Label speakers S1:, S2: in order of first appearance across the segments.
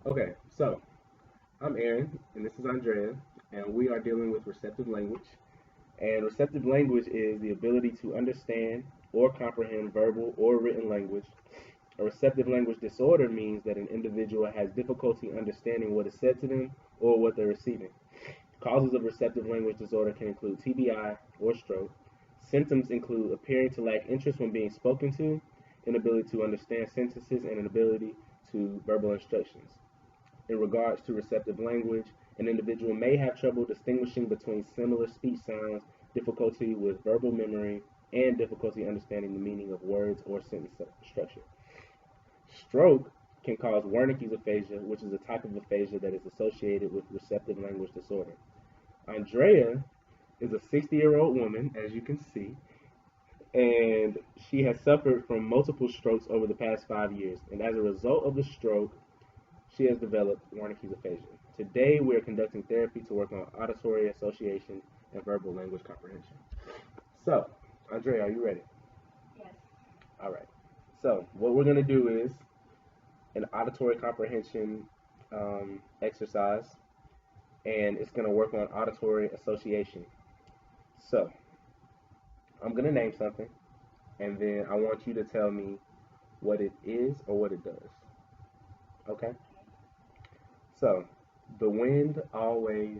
S1: Okay, so I'm Aaron, and this is Andrea, and we are dealing with receptive language. And receptive language is the ability to understand or comprehend verbal or written language. A receptive language disorder means that an individual has difficulty understanding what is said to them or what they're receiving. Causes of receptive language disorder can include TBI or stroke. Symptoms include appearing to lack interest when being spoken to, inability to understand sentences, and inability to verbal instructions. In regards to receptive language, an individual may have trouble distinguishing between similar speech sounds, difficulty with verbal memory, and difficulty understanding the meaning of words or sentence structure. Stroke can cause Wernicke's aphasia, which is a type of aphasia that is associated with receptive language disorder. Andrea is a 60-year-old woman, as you can see, and she has suffered from multiple strokes over the past 5 years. And as a result of the stroke, she has developed Wernicke's aphasia. Today, we are conducting therapy to work on auditory association and verbal language comprehension. So, Andrea, are you ready?
S2: Yes.
S1: All right. So, what we're going to do is an auditory comprehension exercise, and it's going to work on auditory association. So, I'm going to name something, and then I want you to tell me what it is or what it does. Okay? So, the wind always.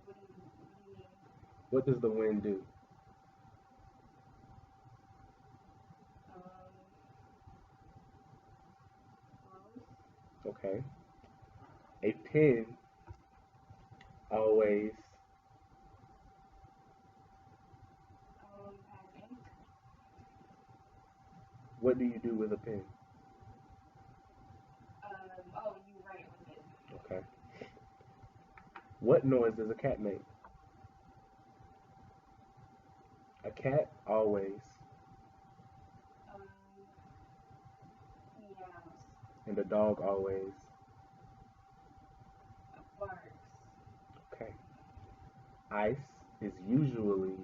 S2: What do you mean?
S1: What does the wind do?
S2: Um, close.
S1: Okay. A pen always.
S2: Has ink.
S1: What do you do with a pen?
S2: You write with it.
S1: Okay. What noise does a cat make? A cat always.
S2: Um, meows.
S1: And a dog always.
S2: Barks.
S1: Okay. Ice is usually.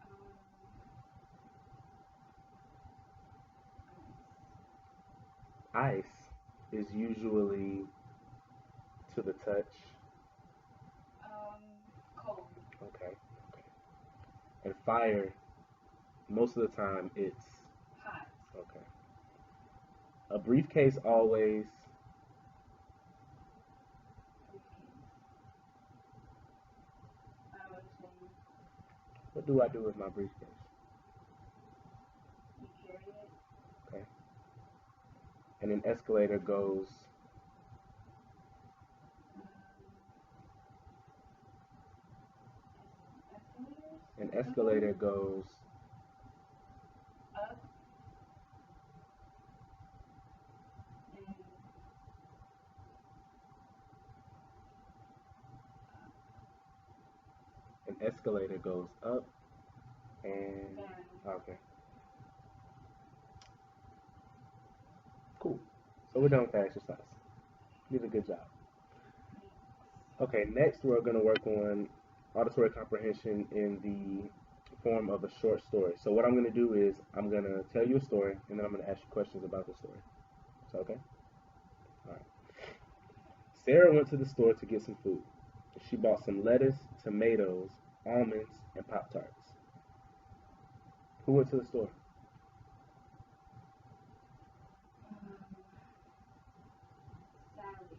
S2: Um,
S1: Ice is usually to the touch.
S2: cold.
S1: Okay. And fire, most of the time, it's.
S2: Hot.
S1: Okay. A briefcase always.
S2: Briefcase. I don't understand.
S1: What do I do with my briefcase?
S2: You carry it.
S1: Okay. And an escalator goes.
S2: Um, escalators.
S1: An escalator goes.
S2: Up and
S1: An escalator goes up and.
S2: down.
S1: Okay. Cool. So we're done with that exercise. You did a good job. Okay, next we're going to work on auditory comprehension in the form of a short story. So what I'm going to do is I'm going to tell you a story and then I'm going to ask you questions about the story. So okay? All right. Sarah went to the store to get some food. She bought some lettuce, tomatoes, almonds, and Pop Tarts. Who went to the store?
S2: Um, Sally.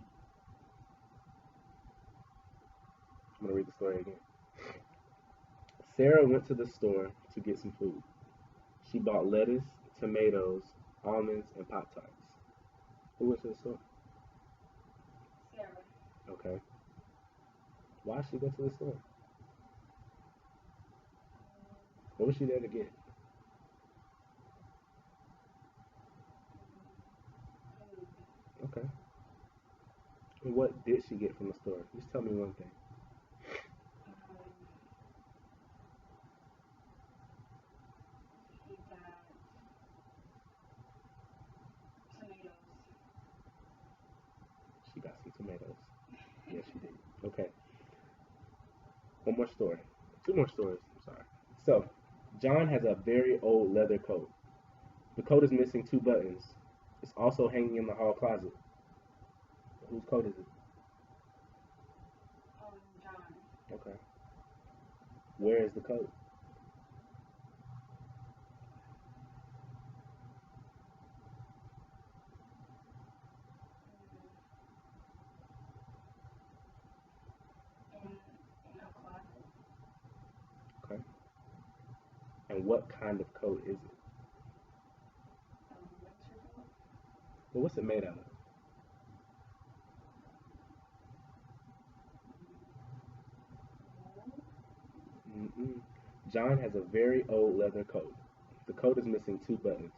S1: I'm going to read the story again. Sarah went to the store to get some food. She bought lettuce, tomatoes, almonds, and Pop Tarts. Who went to the store?
S2: Sarah.
S1: Okay. Why she go to the store? What was she there to get?
S2: Food.
S1: Okay. And what did she get from the store? Just tell me one thing.
S2: Um, he got tomatoes.
S1: She got some tomatoes. Yes, she did. Okay. One more story. Two more stories. I'm sorry. So, John has a very old leather coat. The coat is missing two buttons. It's also hanging in the hall closet. Whose coat is it?
S2: John.
S1: Okay. Where is the coat?
S2: In a closet.
S1: Okay. And what kind of coat is it?
S2: Winter coat.
S1: Well, what's it made out of?
S2: Wool.
S1: Mm-mm. John has a very old leather coat. The coat is missing two buttons.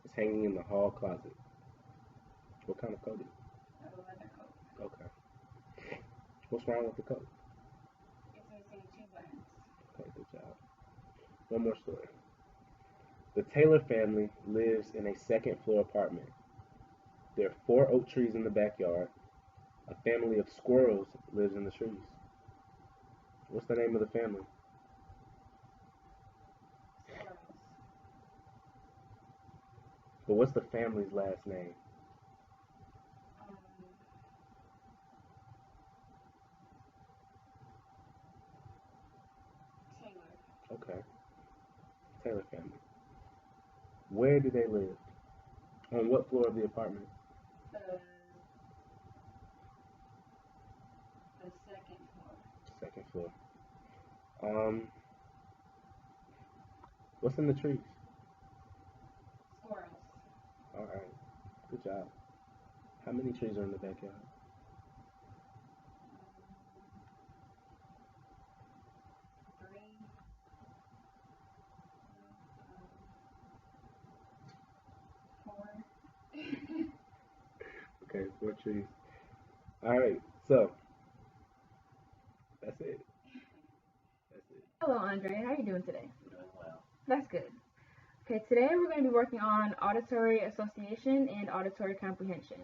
S1: It's hanging in the hall closet. What kind of coat is
S2: A leather coat.
S1: it? Okay. What's wrong with the coat?
S2: It's missing two buttons.
S1: Okay, good job. One more story. The Taylor family lives in a second floor apartment. There are four oak trees in the backyard. A family of squirrels lives in the trees. What's the name of the family?
S2: Squirrels.
S1: But what's the family's last name?
S2: Um, Taylor.
S1: Okay, Taylor family. Where do they live? On what floor of the apartment?
S2: The second floor.
S1: Second floor. Um, what's in the trees?
S2: Squirrels.
S1: All right, good job. How many trees are in the backyard?
S2: Three. Four.
S1: Okay, four trees. All right, so that's it. That's it.
S3: Hello, Andre. How are you doing today?
S1: I'm doing well.
S3: That's good. Okay, today we're going to be working on auditory association and auditory comprehension.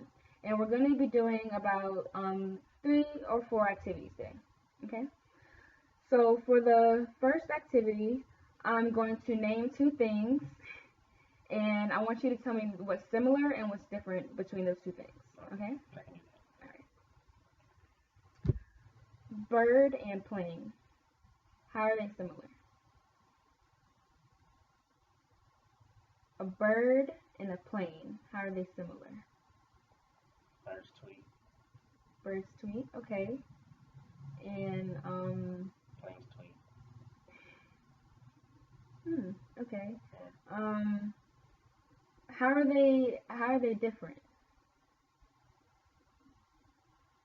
S3: And we're going to be doing about 3 or 4 activities today. Okay? So for the first activity, I'm going to name 2 things, and I want you to tell me what's similar and what's different between those 2 things. Okay? Alright. Bird and plane. How are they similar? A bird and a plane. How are they similar?
S1: Birds tweet.
S3: Birds tweet, okay. And
S1: Planes tweet.
S3: okay. How are they different?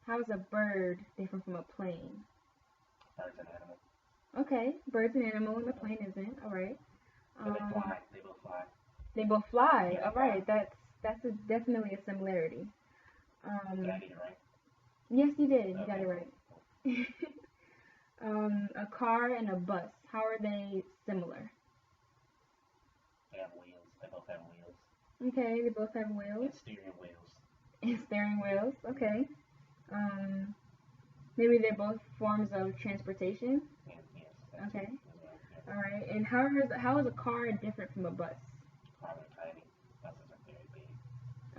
S3: How is a bird different from a plane?
S1: Bird's an animal.
S3: Okay, bird's an animal and the plane isn't. All right.
S1: But they fly. They both fly.
S3: They both fly.
S1: Yeah,
S3: All right. That's definitely a similarity.
S1: Did I get it right?
S3: Yes, you did. You
S1: Okay.
S3: got it right. A car and a bus. How are they similar?
S1: They have wheels. They both have wheels.
S3: Okay, they both have wheels.
S1: And steering wheels.
S3: And steering wheels. Okay. Maybe they're both forms of transportation.
S1: Yes.
S3: Okay.
S1: Well, yes.
S3: All right. And how is a car different from a bus?
S1: Cars are tiny. Buses are very big.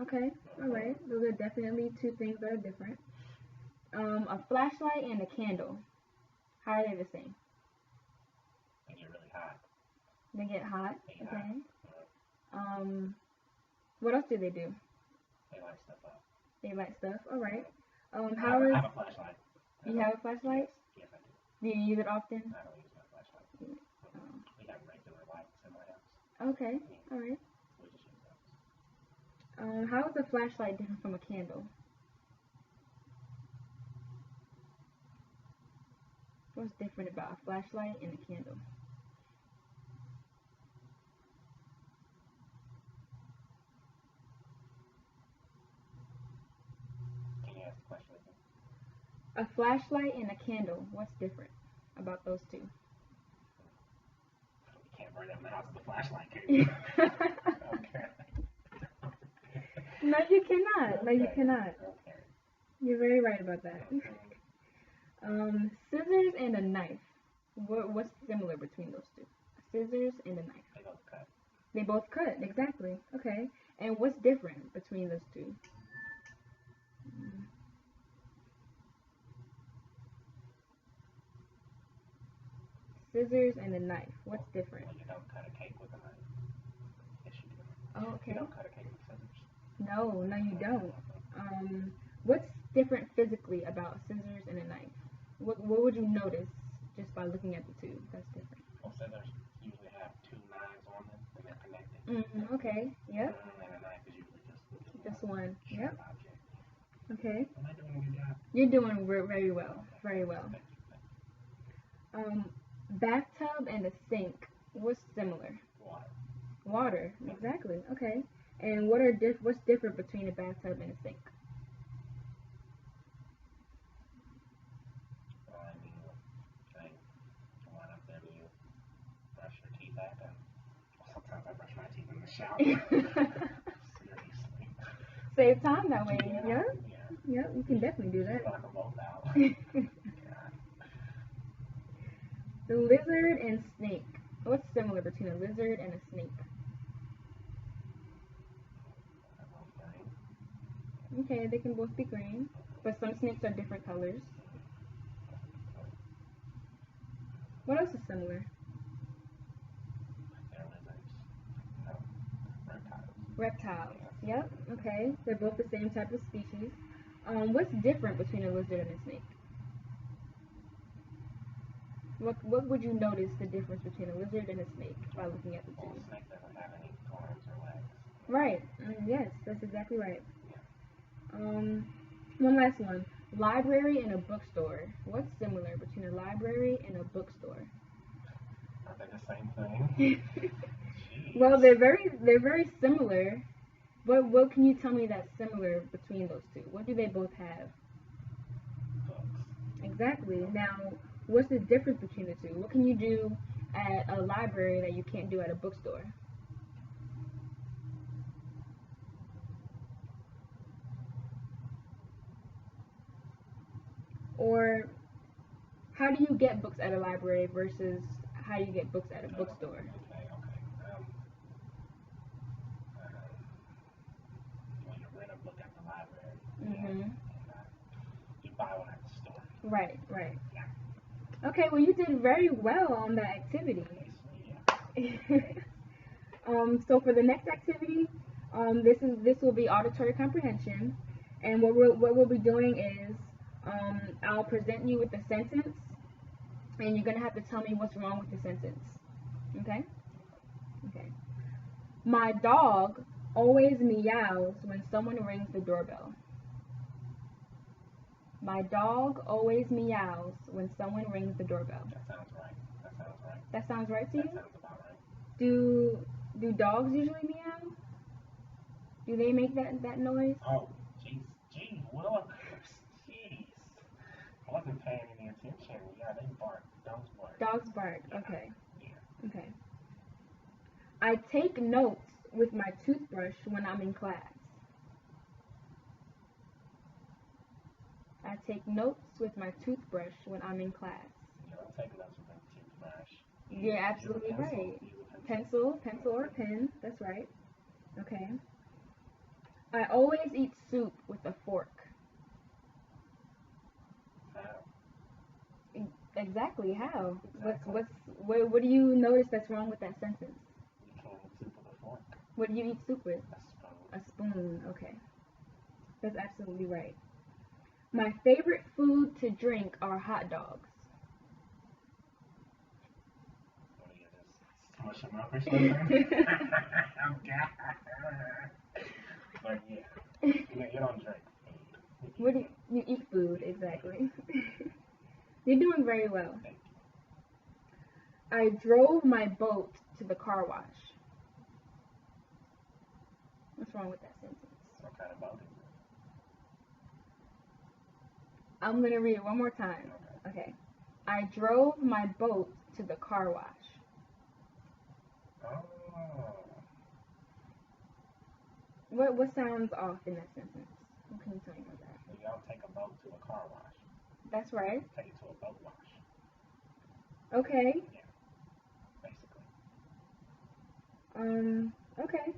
S3: Okay. All right. Those are definitely 2 things that are different. A flashlight and a candle. How are they the same?
S1: They get really hot.
S3: They get hot.
S1: They
S3: Okay.
S1: hot.
S3: What else do they do?
S1: They light stuff up.
S3: They light stuff. All right.
S1: I have a flashlight.
S3: You have a flashlight?
S1: Yes, I do.
S3: Do you use it often?
S1: I don't use my flashlight. We have regular lights in my house.
S3: Okay. All right.
S1: We just use those.
S3: How is a flashlight different from a candle? What's different about a flashlight and a candle?
S1: Can you ask the question again?
S3: A flashlight and a candle. What's different about those 2?
S1: You can't burn them in the house with a flashlight, can you? Okay.
S3: No, you cannot. No, you cannot.
S1: Okay.
S3: You're very right about that.
S1: Okay.
S3: Scissors and a knife. What's similar between those 2? A scissors and a knife?
S1: They both cut.
S3: They both cut, exactly. Okay. And what's different between those two? Scissors and a knife. What's different?
S1: Well, you don't cut a cake with a knife. Yes, you do.
S3: Oh, okay.
S1: You don't cut a cake with scissors.
S3: No, no, you don't. What's different physically about scissors and a knife? What would you notice just by looking at the two? That's different.
S1: Well, scissors usually have two knives on them and they're connected.
S3: Okay. Yep.
S1: And a knife is usually
S3: Just one.
S1: sharp
S3: Yep.
S1: object.
S3: Okay.
S1: Am I doing a good job?
S3: You're doing very well.
S1: Okay.
S3: Very well.
S1: Thank you.
S3: Bathtub and a sink. What's similar?
S1: Water.
S3: Water. Exactly. Okay. And what's different between a bathtub and a sink?
S1: Well, I mean, I one of them you brush your teeth at, and sometimes I brush my teeth in the shower. Seriously.
S3: Save time that way.
S1: Yeah.
S3: Yep. You can definitely do that.
S1: Feel like I'm both out.
S3: The lizard and snake. What's similar between a lizard and a snake? Okay, they can both be green, but some snakes are different colors. What else is similar?
S1: They're lizards. No, reptiles.
S3: Reptiles. Yep. Okay, they're both the same type of species. What's different between a lizard and a snake? What would you notice the difference between a lizard and a snake by looking at the two?
S1: Well, a snake doesn't have any arms or legs.
S3: Right. Yes, that's exactly right. One last one. Library and a bookstore. What's similar between a library and a bookstore?
S1: Are they the same thing?
S3: Well, they're very similar. But what can you tell me that's similar between those two? What do they both have?
S1: Books.
S3: Exactly. Now, what's the difference between the two? What can you do at a library that you can't do at a bookstore? Or how do you get books at a library versus how you get books at a bookstore?
S1: Okay. When you rent a book at the library, and you buy one at the store.
S3: Right.
S1: Yeah.
S3: Okay, well you did very well on that activity. So for the next activity, this will be auditory comprehension, and what we'll be doing is I'll present you with a sentence, and you're gonna have to tell me what's wrong with the sentence. Okay? Okay. My dog always meows when someone rings the doorbell. My dog always meows when someone rings the doorbell.
S1: That sounds right.
S3: That sounds right to you?
S1: That sounds about right.
S3: Do dogs usually meow? Do they make that noise?
S1: Oh, jeez, Willa. Jeez. I wasn't paying any attention. Yeah, they bark. Dogs bark.
S3: Dogs bark.
S1: Yeah.
S3: Okay.
S1: Yeah.
S3: Okay. I take notes with my toothbrush when I'm in class. I take notes with my toothbrush when I'm in class.
S1: You don't take notes with a toothbrush.
S3: You're absolutely right. Pencil or a pen. That's right. Okay. I always eat soup with a fork. Exactly how? What do you notice that's wrong with that sentence?
S1: You can't eat soup with a fork.
S3: What do you eat soup with?
S1: A spoon.
S3: A spoon. Okay. That's absolutely right. My favorite food to drink are hot dogs.
S1: What do you just smush them up or something? Oh, God. But yeah, you don't drink food.
S3: What do you eat food, exactly. You're doing very well.
S1: Thank you.
S3: I drove my boat to the car wash. What's wrong with that sentence?
S1: What kind of boat is it?
S3: I'm going to read it one more time. Okay. I drove my boat to the car wash.
S1: Oh.
S3: What sounds off in that sentence? What can you tell me about that?
S1: You don't take a boat to a car wash.
S3: That's right.
S1: Take it to a boat wash.
S3: Okay.
S1: Yeah, basically.
S3: Okay.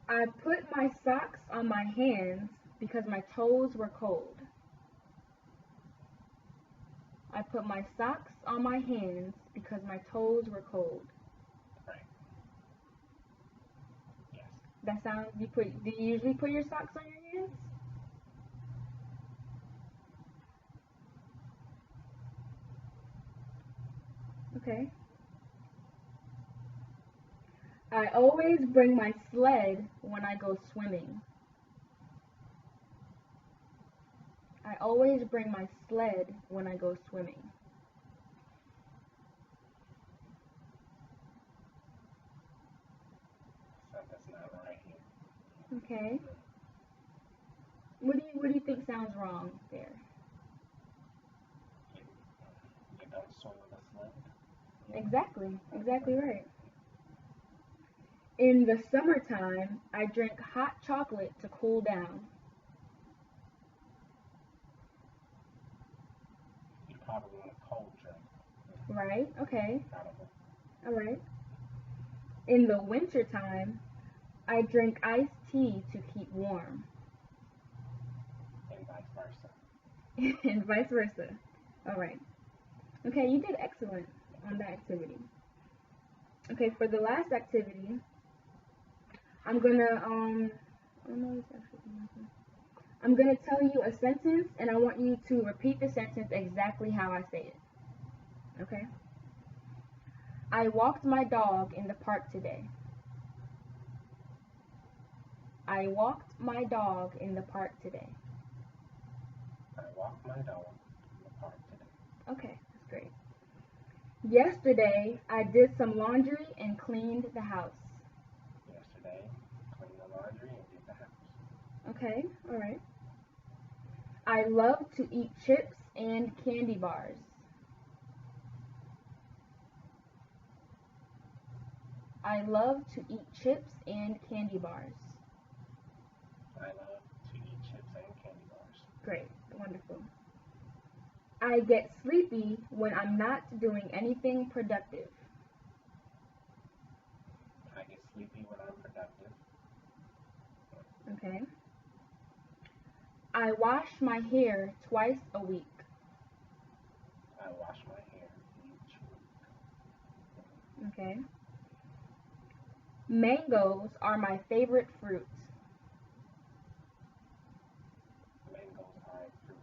S3: I put my socks on my hands because my toes were cold. I put my socks on my hands because my toes were cold.
S1: Right. Yes.
S3: That sounds, do you usually put your socks on your hands? Okay. I always bring my sled when I go swimming. I always bring my sled when I go swimming.
S1: Something's not right here.
S3: Okay. What do you think sounds wrong there?
S1: You don't swim with a sled?
S3: Exactly right. In the summertime, I drink hot chocolate to cool down.
S1: You probably want a cold drink.
S3: Right? Okay.
S1: Probably.
S3: All right. In the wintertime, I drink iced tea to keep warm.
S1: And vice versa.
S3: And vice versa. All right. Okay, you did excellent on that activity. Okay, for the last activity, I'm gonna oh no, it's actually nothing. I'm gonna tell you a sentence, and I want you to repeat the sentence exactly how I say it. Okay? I walked my dog in the park today. I walked my dog in the park today.
S1: I walked my dog in the park today.
S3: Okay, that's great. Yesterday, I did some laundry and cleaned the house.
S1: Yesterday, cleaned the laundry and did the house.
S3: Okay, all right. I love to eat chips and candy bars. I love to eat chips and candy bars.
S1: I love to eat chips and candy bars.
S3: Great, wonderful. I get sleepy when I'm not doing anything productive.
S1: I get sleepy when I'm productive.
S3: Okay. I wash my hair twice a week.
S1: I wash my hair each week.
S3: Okay. Mangoes are my favorite fruit.
S1: Mangoes are a fruit.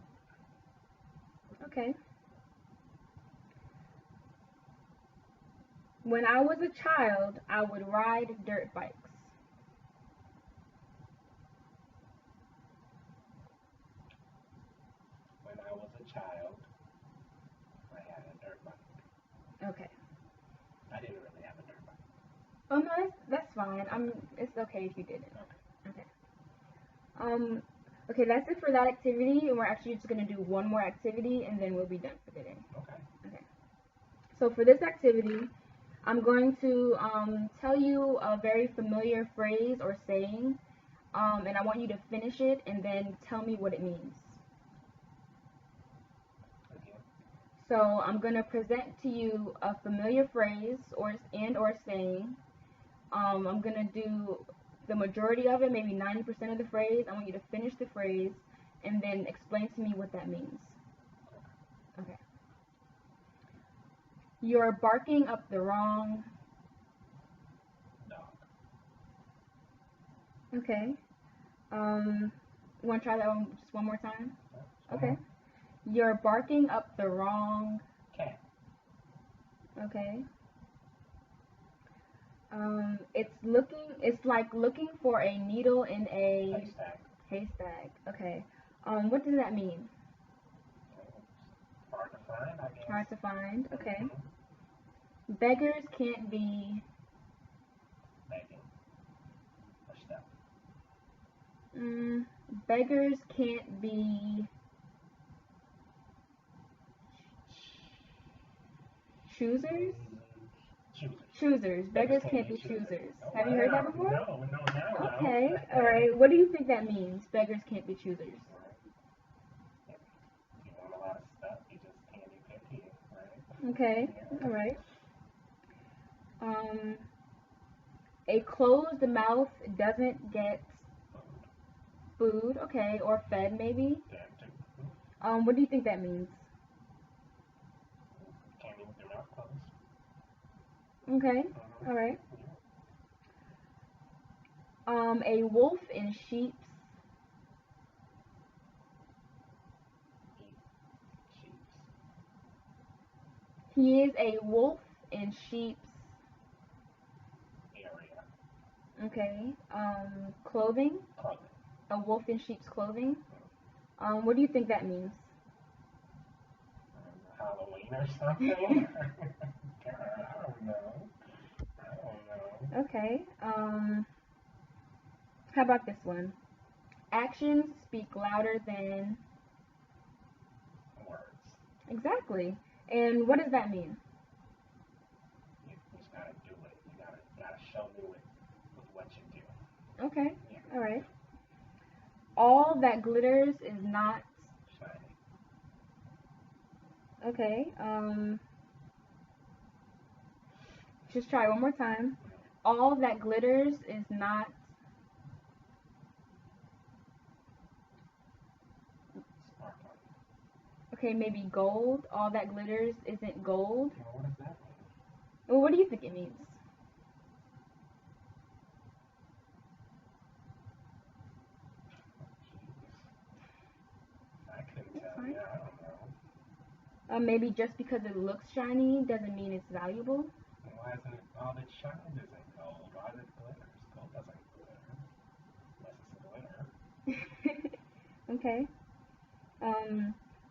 S3: Okay. When I was a child, I would ride dirt bikes.
S1: When I was a child, I had a dirt bike.
S3: Okay.
S1: I didn't really have a dirt bike.
S3: Oh no, that's fine. It's okay if you didn't. Okay. Okay, that's it for that activity, and we're actually just gonna do one more activity, and then we'll be done for the day.
S1: Okay.
S3: Okay. So for this activity, I'm going to tell you a very familiar phrase or saying, and I want you to finish it and then tell me what it means.
S1: Okay.
S3: So I'm going to present to you a familiar phrase or saying. I'm going to do the majority of it, maybe 90% of the phrase. I want you to finish the phrase and then explain to me what that means. Okay. You're barking up the wrong.
S1: Dog.
S3: Okay. You want to try that one just one more time?
S1: Yeah.
S3: Okay. You're barking up the wrong.
S1: Cat.
S3: Okay. It's like looking for a needle in a
S1: Haystack.
S3: haystack. Okay. What does that mean?
S1: Hard to find, I guess.
S3: Hard to find. Okay.
S1: Mm-hmm.
S3: Beggars can't be.
S1: Begging. Or stuff.
S3: Beggars can't be. Choosers? Choosers. Beggars can't be choosers.
S1: Oh,
S3: Have you heard that
S1: wow.
S3: before?
S1: No, now.
S3: Okay. All right. What do you think that means? Beggars can't be choosers.
S1: You want a lot of stuff, you just can't be picky, right?
S3: Okay.
S1: Yeah.
S3: All right. Um, a closed mouth doesn't get food, okay, or fed maybe. What do you think that means?
S1: Can't eat with your mouth closed.
S3: Okay, all right. A wolf in sheep's.
S1: Sheeps.
S3: He is a wolf in sheep's.
S1: Area.
S3: Okay. Clothing.
S1: Clothing.
S3: A wolf in sheep's clothing. What do you think that means?
S1: Halloween or something? God, I don't know. I don't know.
S3: Okay. How about this one? Actions speak louder than.
S1: Words.
S3: Exactly. And what does that mean?
S1: You just gotta do it. You gotta show me with what you do.
S3: Okay.
S1: Yeah.
S3: All right. All that glitters is not.
S1: Shiny.
S3: Okay. Just try one more time. All that glitters is not.
S1: Sparkling.
S3: Okay, maybe gold. All that glitters isn't gold.
S1: Well, what does that mean?
S3: Well, what do you think it means?
S1: I couldn't
S3: That's
S1: tell
S3: fine.
S1: you. I don't know.
S3: Maybe just because it looks shiny doesn't mean it's valuable.
S1: Why isn't it all that shines isn't gold? Why does it glitters? Gold doesn't glitter. Unless it's glitter.
S3: Okay.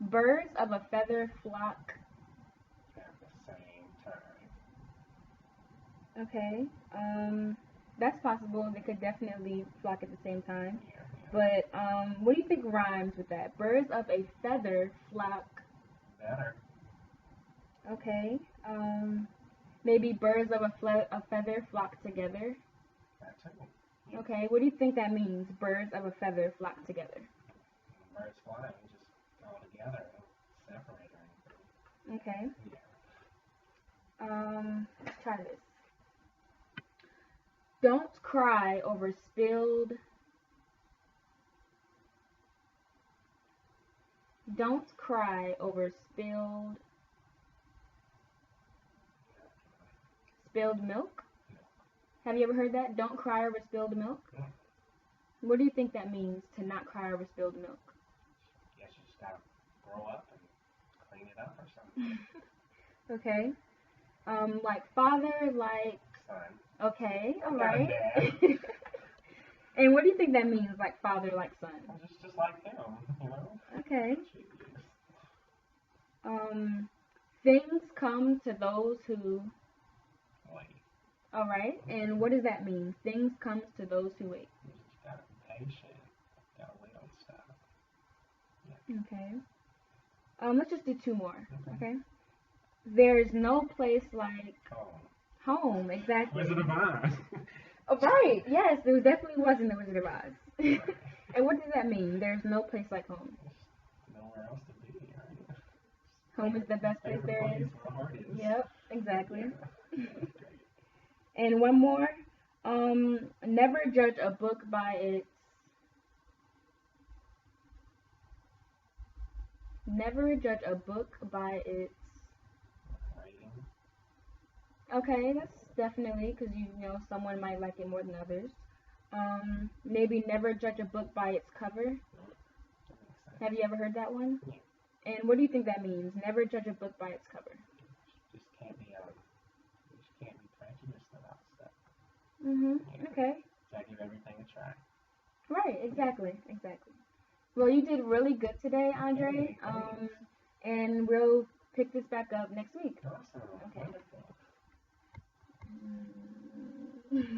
S3: Birds of a feather flock.
S1: At the same time.
S3: Okay. That's possible. They could definitely flock at the same time.
S1: Yeah.
S3: But what do you think rhymes with that? Birds of a feather flock.
S1: Better.
S3: Okay. Maybe birds of a feather flock together.
S1: That too.
S3: Okay. What do you think that means? Birds of a feather flock together.
S1: Birds flying just all together and separate or anything.
S3: Okay.
S1: Yeah.
S3: Let's try this. Don't cry over spilled. Don't cry over spilled milk. Have you ever heard that? Don't cry over spilled milk.
S1: Yeah.
S3: What do you think that means to not cry over spilled milk?
S1: Guess you just gotta grow up and clean it up or something.
S3: Okay. Like father, like.
S1: Son.
S3: Okay, all
S1: Got a
S3: right.
S1: dad.
S3: And what do you think that means, like father, like son?
S1: Just like him, you know?
S3: Okay.
S1: Jeez.
S3: Things come to those who.
S1: Wait.
S3: All right. And what does that mean? Things comes to those who wait.
S1: You just gotta be patient. Gotta wait on stuff.
S3: Okay. Let's just do two more.
S1: Okay.
S3: Okay. There is no place like
S1: Home.
S3: home. Exactly.
S1: Wizard of Oz.
S3: Oh, right. Yes, there definitely was in the Wizard of Oz.
S1: Right.
S3: And what does that mean? There's no place like home.
S1: There's nowhere else to be, right?
S3: Home is the best place there is.
S1: Where the heart is.
S3: Yep, exactly.
S1: Yeah. That's great.
S3: And one more. Never judge a book by its. Never judge a book by its.
S1: Writing.
S3: Okay, that's definitely because you know someone might like it more than others. Maybe never judge a book by its cover.
S1: That makes sense.
S3: Have you ever heard that one?
S1: Yeah.
S3: And what do you think that means? Never judge a book by its cover.
S1: Just can't be you just can't be prejudiced about stuff. Yeah.
S3: Okay.
S1: Gotta give everything a try.
S3: Right. Exactly. Exactly. Well, you did really good today, Andre.
S1: Hey, thanks.
S3: And we'll pick this back up next week.
S1: Awesome.
S3: Okay.
S1: Wonderful.